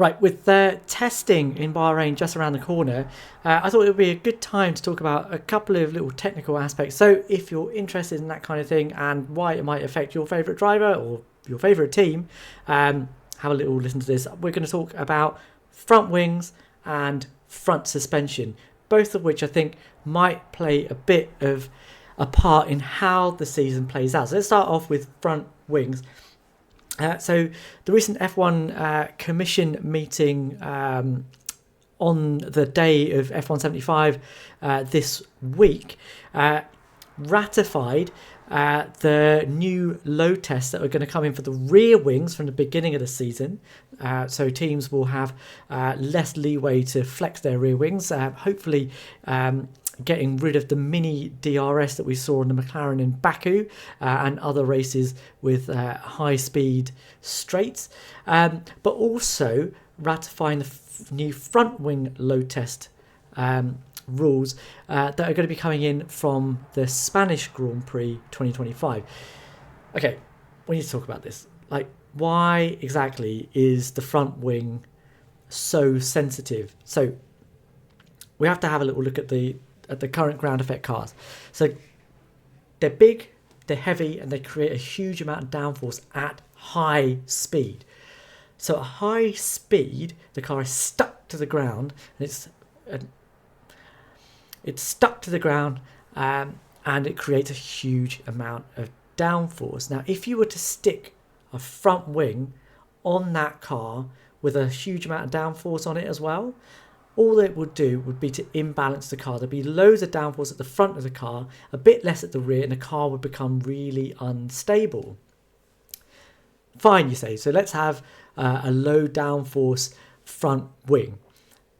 Right, with testing in Bahrain just around the corner, I thought it would be a good time to talk about a couple of little technical aspects. So if you're interested in that kind of thing and why it might affect your favourite driver or your favourite team, have a little listen to this. We're going to talk about front wings and front suspension, both of which I think might play a bit of a part in how the season plays out. So let's start off with front wings. So the recent F1 Commission meeting on the day of F1-75 this week ratified the new load tests that are going to come in for the rear wings from the beginning of the season. So teams will have less leeway to flex their rear wings, hopefully getting rid of the mini DRS that we saw in the McLaren in Baku and other races with high speed straights, but also ratifying the new front wing load test rules that are going to be coming in from the Spanish Grand Prix 2025. Okay, we need to talk about this. Like, why exactly is the front wing so sensitive? So we have to have a little look at the current ground effect cars. So they're big, they're heavy, and they create a huge amount of downforce at high speed. So at high speed, the car is stuck to the ground, and it's stuck to the ground, and it creates a huge amount of downforce. Now, if you were to stick a front wing on that car with a huge amount of downforce on it as well, all it would do would be to imbalance the car. There'd be loads of downforce at the front of the car, a bit less at the rear, and the car would become really unstable. Fine, you say. So let's have a low downforce front wing.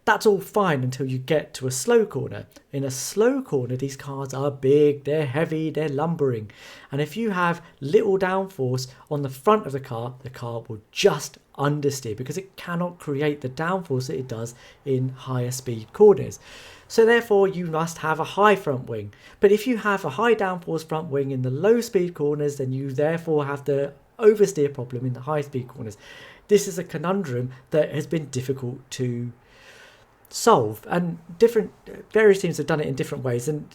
That's all fine until you get to a slow corner. In a slow corner, these cars are big, they're heavy, they're lumbering. And if you have little downforce on the front of the car will just understeer because it cannot create the downforce that it does in higher speed corners. So therefore, you must have a high front wing. But if you have a high downforce front wing in the low speed corners, then you therefore have the oversteer problem in the high speed corners. This is a conundrum that has been difficult to solve, and various teams have done it in different ways, and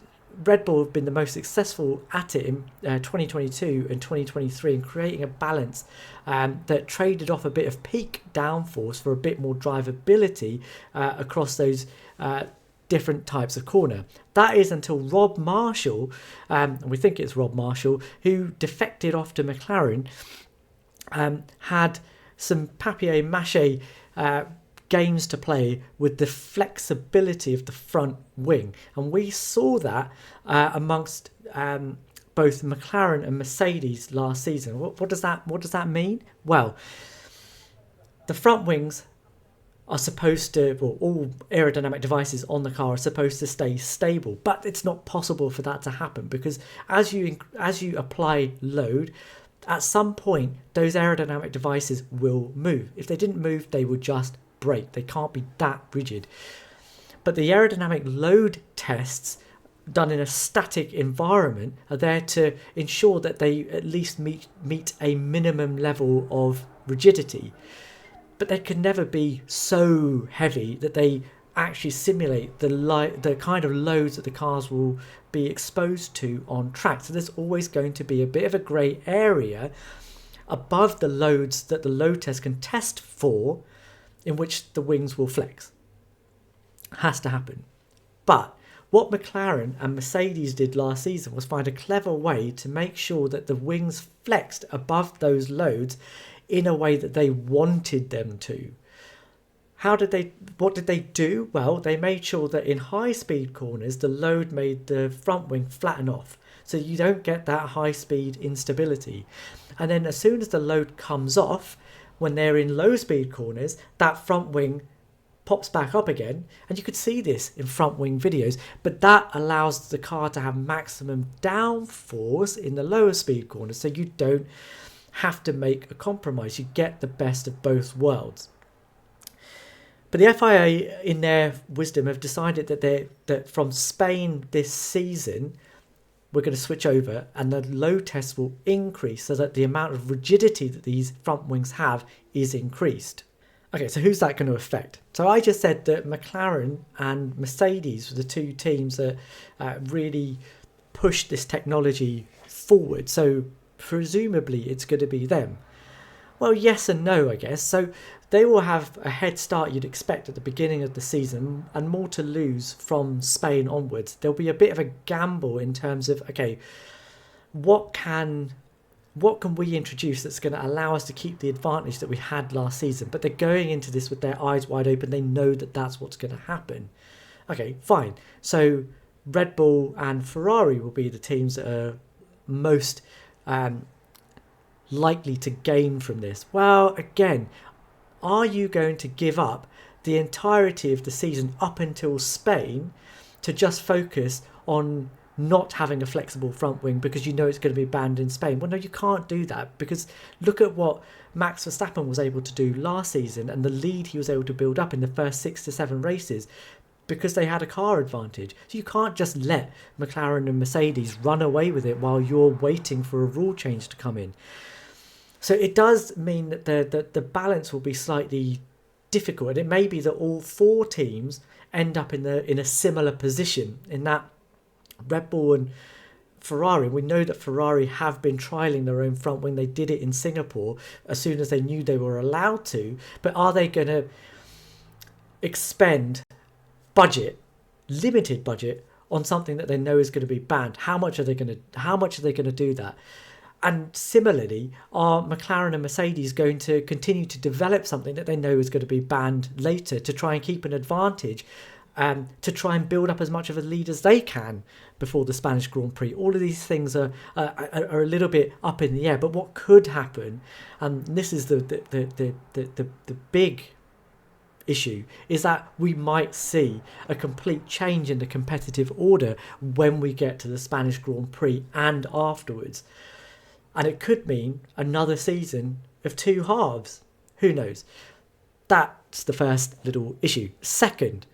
Red Bull have been the most successful at it in 2022 and 2023 in creating a balance that traded off a bit of peak downforce for a bit more drivability across those different types of corner. That is until Rob Marshall, and we think it's Rob Marshall, who defected off to McLaren, had some papier-mâché games to play with the flexibility of the front wing, and we saw that amongst both McLaren and Mercedes last season. What does that mean? Well, the front wings are supposed to, well, all aerodynamic devices on the car are supposed to stay stable, but it's not possible for that to happen because as you apply load, at some point those aerodynamic devices will move. If they didn't move, they would just break. They can't be that rigid. But the aerodynamic load tests done in a static environment are there to ensure that they at least meet a minimum level of rigidity. But they can never be so heavy that they actually simulate the kind of loads that the cars will be exposed to on track. So there's always going to be a bit of a grey area above the loads that the load test can test for, in which the wings will flex. Has to happen. But what McLaren and Mercedes did last season was find a clever way to make sure that the wings flexed above those loads in a way that they wanted them to. What did they do? Well, they made sure that in high speed corners, the load made the front wing flatten off. So you don't get that high speed instability. And then as soon as the load comes off, when they're in low speed corners, that front wing pops back up again, and you could see this in front wing videos, but that allows the car to have maximum downforce in the lower speed corners, so you don't have to make a compromise. You get the best of both worlds. But the FIA, in their wisdom, have decided that from Spain this season, we're going to switch over and the load tests will increase so that the amount of rigidity that these front wings have is increased. Okay, so who's that going to affect? So I just said that McLaren and Mercedes were the two teams that really pushed this technology forward. So presumably it's going to be them. Well, yes and no, I guess. So they will have a head start you'd expect at the beginning of the season and more to lose from Spain onwards. There'll be a bit of a gamble in terms of, okay, what can we introduce that's going to allow us to keep the advantage that we had last season? But they're going into this with their eyes wide open. They know that that's what's going to happen. Okay, fine. So Red Bull and Ferrari will be the teams that are most likely to gain from this. Well, again, are you going to give up the entirety of the season up until Spain to just focus on not having a flexible front wing because you know it's going to be banned in Spain? Well, no, you can't do that, because look at what Max Verstappen was able to do last season and the lead he was able to build up in the first 6 to 7 races because they had a car advantage. So you can't just let McLaren and Mercedes run away with it while you're waiting for a rule change to come in. So it does mean that the balance will be slightly difficult, and it may be that all four teams end up in a similar position, in that Red Bull and Ferrari, we know that Ferrari have been trialling their own front wing. They did it in Singapore as soon as they knew they were allowed to. But are they going to expend limited budget on something that they know is going to be banned? How much are they going to do that? And similarly, are McLaren and Mercedes going to continue to develop something that they know is going to be banned later to try and keep an advantage, to try and build up as much of a lead as they can before the Spanish Grand Prix? All of these things are a little bit up in the air. But what could happen, and this is the big issue, is that we might see a complete change in the competitive order when we get to the Spanish Grand Prix and afterwards. And it could mean another season of two halves. Who knows? That's the first little issue. Second,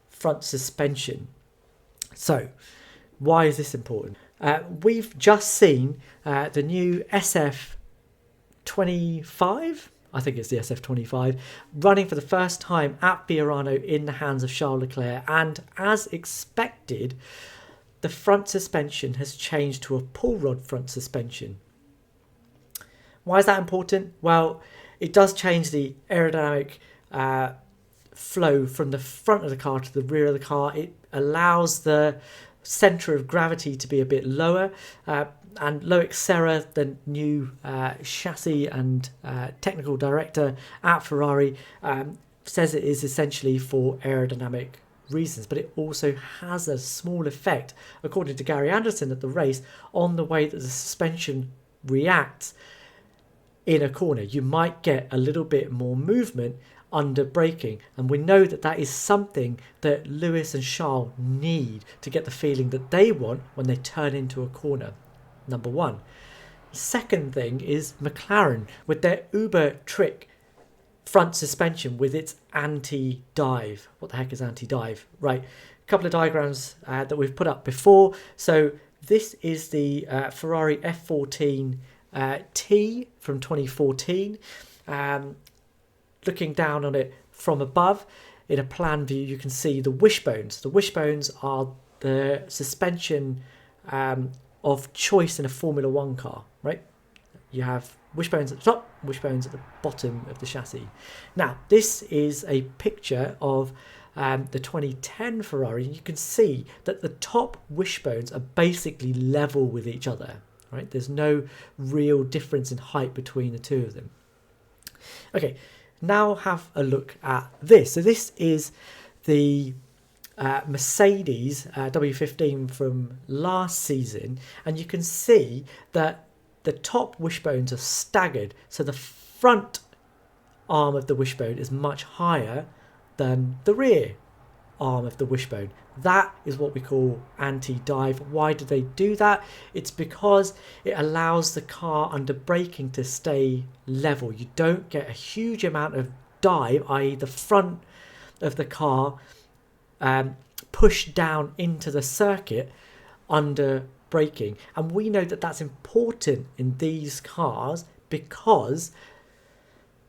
front suspension. So, why is this important? We've just seen the new SF-25, I think it's the SF-25, running for the first time at Fiorano in the hands of Charles Leclerc. And as expected, the front suspension has changed to a pull rod front suspension. Why is that important? Well, it does change the aerodynamic flow from the front of the car to the rear of the car. It allows the centre of gravity to be a bit lower. And Loic Serra, the new chassis and technical director at Ferrari, says it is essentially for aerodynamic reasons, but it also has a small effect, according to Gary Anderson at the race, on the way that the suspension reacts in a corner. You might get a little bit more movement under braking, and we know that that is something that Lewis and Charles need to get the feeling that they want when they turn into a corner. Number one. Second thing is McLaren with their uber trick front suspension with its anti-dive. What the heck is anti-dive? Right, a couple of diagrams that we've put up before. So this is the Ferrari F14 T from 2014. Looking down on it from above in a plan view, you can see the wishbones. The wishbones are the suspension of choice in a Formula One car, right? You have wishbones at the top, wishbones at the bottom of the chassis. Now, this is a picture of the 2010 Ferrari, and you can see that the top wishbones are basically level with each other, right? There's no real difference in height between the two of them. Okay, now have a look at this. So this is the Mercedes W15 from last season, and you can see that the top wishbones are staggered, so the front arm of the wishbone is much higher than the rear arm of the wishbone. That is what we call anti-dive. Why do they do that? It's because it allows the car under braking to stay level. You don't get a huge amount of dive, i.e. the front of the car pushed down into the circuit under braking. And we know that that's important in these cars because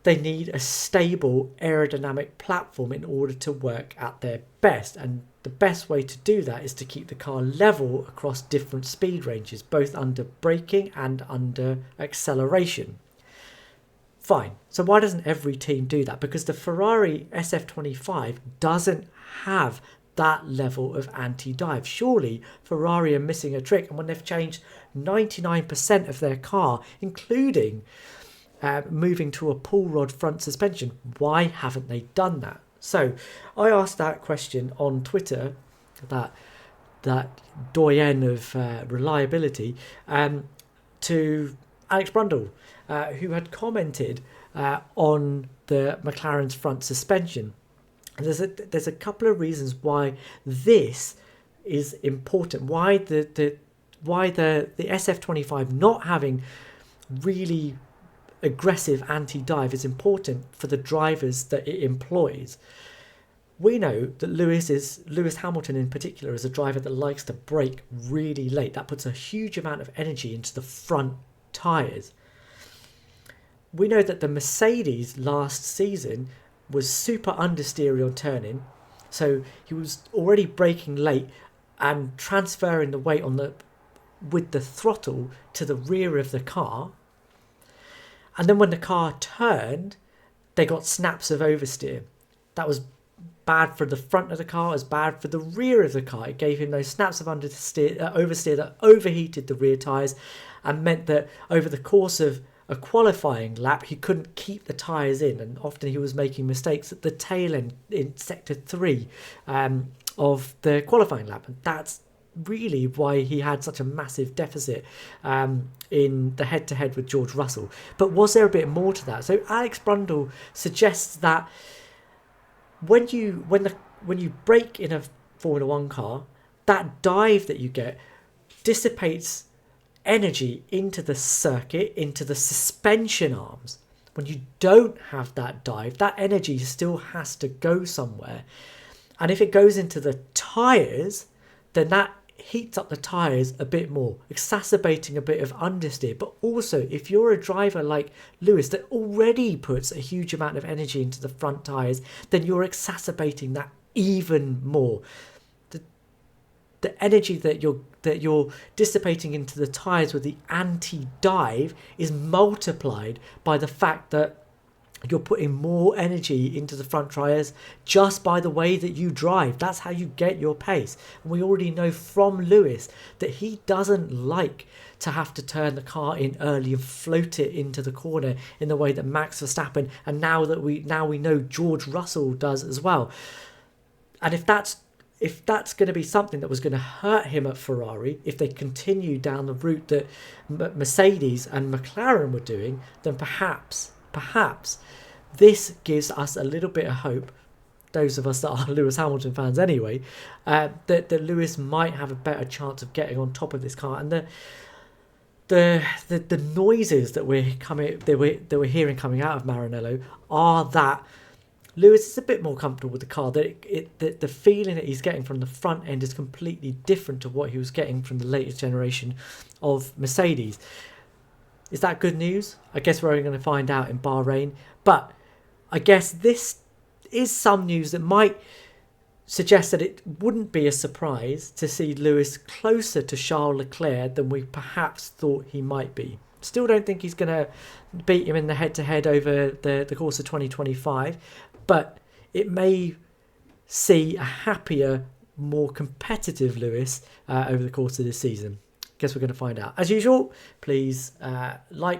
they need a stable aerodynamic platform in order to work at their best. And the best way to do that is to keep the car level across different speed ranges, both under braking and under acceleration. Fine. So why doesn't every team do that? Because the Ferrari SF-25 doesn't have that level of anti-dive. Surely Ferrari are missing a trick, and when they've changed 99% of their car, including moving to a pull rod front suspension, why haven't they done that? So I asked that question on Twitter, that doyen of reliability, to Alex Brundle, who had commented on the McLaren's front suspension. And there's a couple of reasons why this is important. Why the SF-25 not having really aggressive anti-dive is important for the drivers that it employs. We know that Lewis Hamilton in particular is a driver that likes to brake really late. That puts a huge amount of energy into the front tyres. We know that the Mercedes last season was super understeery on turning, so he was already braking late and transferring the weight with the throttle to the rear of the car. And then when the car turned, they got snaps of oversteer. That was bad for the front of the car, it was bad for the rear of the car. It gave him those snaps of oversteer that overheated the rear tyres and meant that over the course of a qualifying lap, he couldn't keep the tyres in, and often he was making mistakes at the tail end in sector 3 of the qualifying lap. And that's really why he had such a massive deficit in the head-to-head with George Russell. But was there a bit more to that? So Alex Brundle suggests that when you brake in a Formula 1 car, that dive that you get dissipates energy into the circuit, into the suspension arms. When you don't have that dive, that energy still has to go somewhere. And if it goes into the tyres, then that heats up the tyres a bit more, exacerbating a bit of understeer. But also, if you're a driver like Lewis that already puts a huge amount of energy into the front tyres, then you're exacerbating that even more. The energy that you're dissipating into the tyres with the anti-dive is multiplied by the fact that you're putting more energy into the front tyres just by the way that you drive. That's how you get your pace. And we already know from Lewis that he doesn't like to have to turn the car in early and float it into the corner in the way that Max Verstappen and now we know George Russell does as well. And if that's going to be something that was going to hurt him at Ferrari, if they continue down the route that Mercedes and McLaren were doing, then perhaps this gives us a little bit of hope, those of us that are Lewis Hamilton fans anyway, that Lewis might have a better chance of getting on top of this car. And the noises that we're hearing coming out of Maranello are that Lewis is a bit more comfortable with the car, that the feeling that he's getting from the front end is completely different to what he was getting from the latest generation of Mercedes. Is that good news? I guess we're only going to find out in Bahrain. But I guess this is some news that might suggest that it wouldn't be a surprise to see Lewis closer to Charles Leclerc than we perhaps thought he might be. Still don't think he's going to beat him in the head-to-head over the course of 2025. But it may see a happier, more competitive Lewis over the course of this season. Guess we're going to find out. As usual, please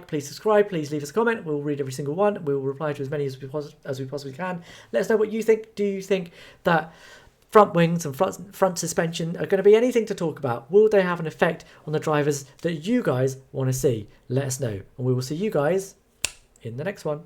please subscribe, please leave us a comment. We'll read every single one. We'll reply to as many as we possibly can. Let us know what you think. Do you think that front wings and front suspension are going to be anything to talk about? Will they have an effect on the drivers that you guys want to see? Let us know. And we will see you guys in the next one.